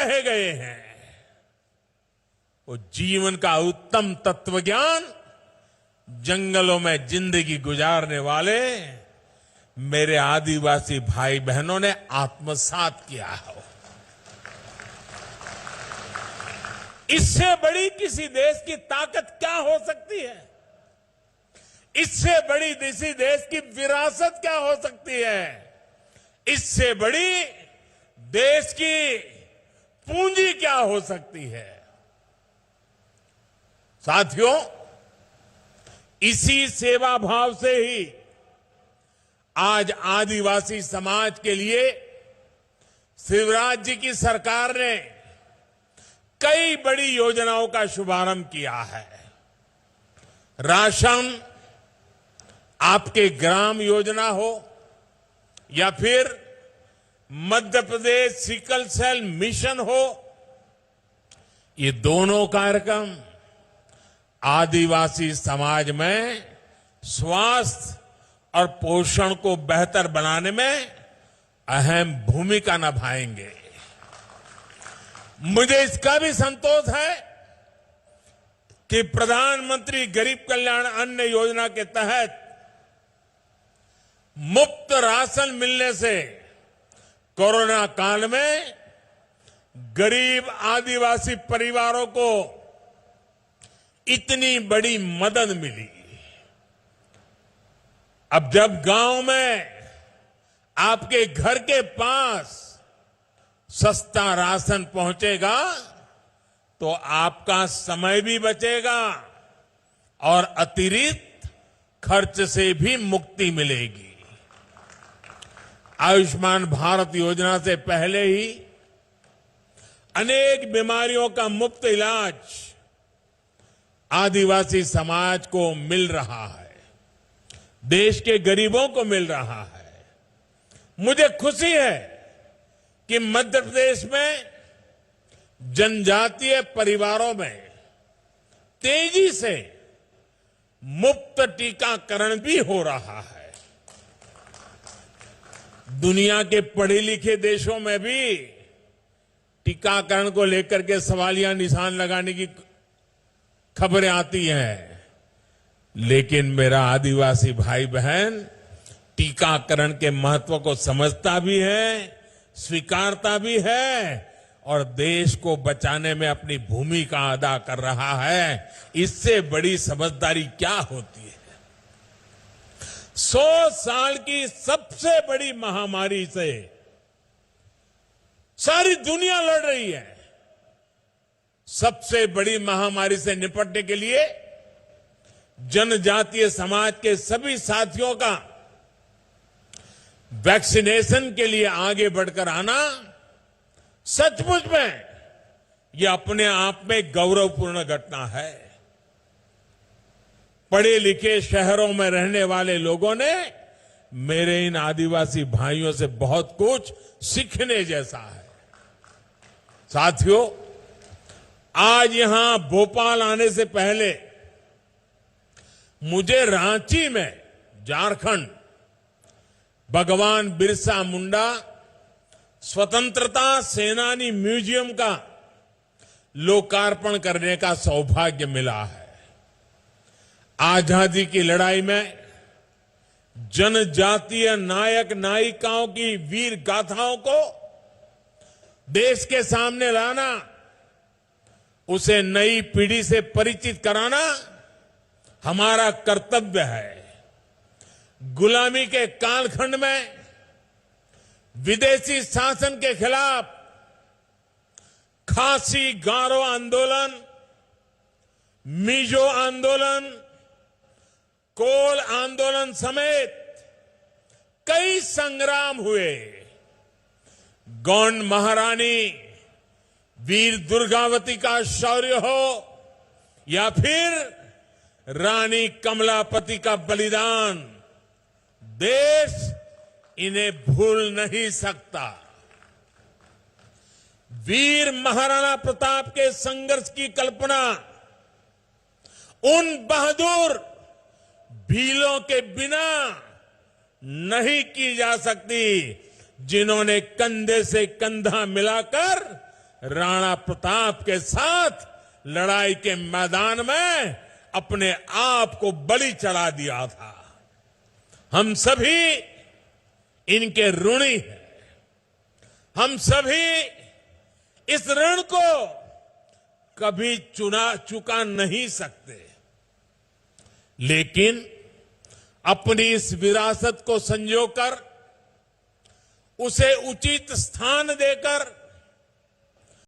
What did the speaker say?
कहे गए हैं, वो जीवन का उत्तम तत्वज्ञान जंगलों में जिंदगी गुजारने वाले मेरे आदिवासी भाई बहनों ने आत्मसात किया है। इससे बड़ी किसी देश की ताकत क्या हो सकती है? इससे बड़ी किसी देश की विरासत क्या हो सकती है? इससे बड़ी देश की पूंजी क्या हो सकती है? साथियों, इसी सेवा भाव से ही आज आदिवासी समाज के लिए शिवराज जी की सरकार ने कई बड़ी योजनाओं का शुभारंभ किया है। राशन आपके ग्राम योजना हो या फिर Madhya Pradesh sickle cell mission हो, ये दोनों कार्यक्रम आदिवासी समाज में स्वास्थ्य और पोषण को बेहतर बनाने में अहम भूमिका निभाएंगे। मुझे इसका भी संतोष है कि प्रधानमंत्री गरीब कल्याण अन्न योजना के तहत मुफ्त राशन मिलने से कोरोना काल में गरीब आदिवासी परिवारों को इतनी बड़ी मदद मिली। अब जब गांव में आपके घर के पास सस्ता राशन पहुंचेगा तो आपका समय भी बचेगा और अतिरिक्त खर्च से भी मुक्ति मिलेगी। आयुष्मान भारत योजना से पहले ही अनेक बीमारियों का मुफ्त इलाज आदिवासी समाज को मिल रहा है, देश के गरीबों को मिल रहा है। मुझे खुशी है कि मध्य प्रदेश में जनजातीय परिवारों में तेजी से मुफ्त टीकाकरण भी हो रहा है। दुनिया के पढ़े लिखे देशों में भी टीकाकरण को लेकर के सवालिया निशान लगाने की खबरें आती हैं, लेकिन मेरा आदिवासी भाई बहन टीकाकरण के महत्व को समझता भी है, स्वीकारता भी है और देश को बचाने में अपनी भूमिका अदा कर रहा है। इससे बड़ी समझदारी क्या होती है? 100 साल की सबसे बड़ी महामारी से सारी दुनिया लड़ रही है। सबसे बड़ी महामारी से निपटने के लिए जनजातीय समाज के सभी साथियों का वैक्सीनेशन के लिए आगे बढ़कर आना सचमुच में यह अपने आप में गौरवपूर्ण घटना है। पढ़े लिखे शहरों में रहने वाले लोगों ने मेरे इन आदिवासी भाइयों से बहुत कुछ सीखने जैसा है। साथियों, आज यहां भोपाल आने से पहले मुझे रांची में झारखंड भगवान बिरसा मुंडा स्वतंत्रता सेनानी म्यूजियम का लोकार्पण करने का सौभाग्य मिला है। आजादी की लड़ाई में जनजातीय नायक नायिकाओं की वीर गाथाओं को देश के सामने लाना, उसे नई पीढ़ी से परिचित कराना हमारा कर्तव्य है। गुलामी के कालखंड में विदेशी शासन के खिलाफ खासी गारो आंदोलन, मिजो आंदोलन, कोल आंदोलन समेत कई संग्राम हुए। गौंड महारानी वीर दुर्गावती का शौर्य हो या फिर रानी कमलापति का बलिदान, देश इन्हें भूल नहीं सकता। वीर महाराणा प्रताप के संघर्ष की कल्पना उन बहादुर भीलों के बिना नहीं की जा सकती जिन्होंने कंधे से कंधा मिलाकर राणा प्रताप के साथ लड़ाई के मैदान में अपने आप को बलि चढ़ा दिया था। हम सभी इनके ऋणी हैं। हम सभी इस ऋण को कभी चुका नहीं सकते, लेकिन अपनी इस विरासत को संजोकर उसे उचित स्थान देकर